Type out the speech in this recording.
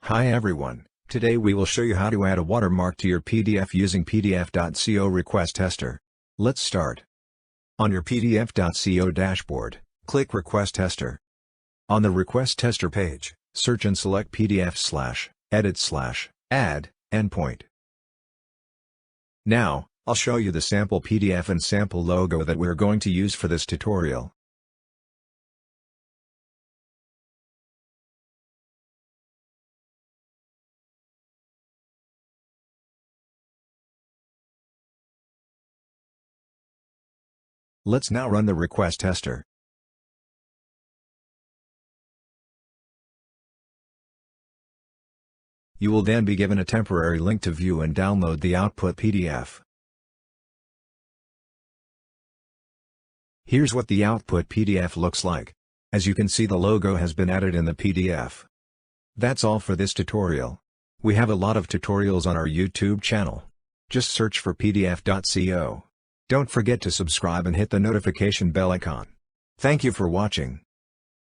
Hi everyone, today we will show you how to add a watermark to your PDF using PDF.co request tester. Let's start. On your PDF.co dashboard, click Request Tester. On the Request Tester page, search and select PDF/edit/add endpoint. Now, I'll show you the sample PDF and sample logo that we're going to use for this tutorial. Let's now run the request tester. You will then be given a temporary link to view and download the output PDF. Here's what the output PDF looks like. As you can see, the logo has been added in the PDF. That's all for this tutorial. We have a lot of tutorials on our YouTube channel. Just search for PDF.co. Don't forget to subscribe and hit the notification bell icon. Thank you for watching.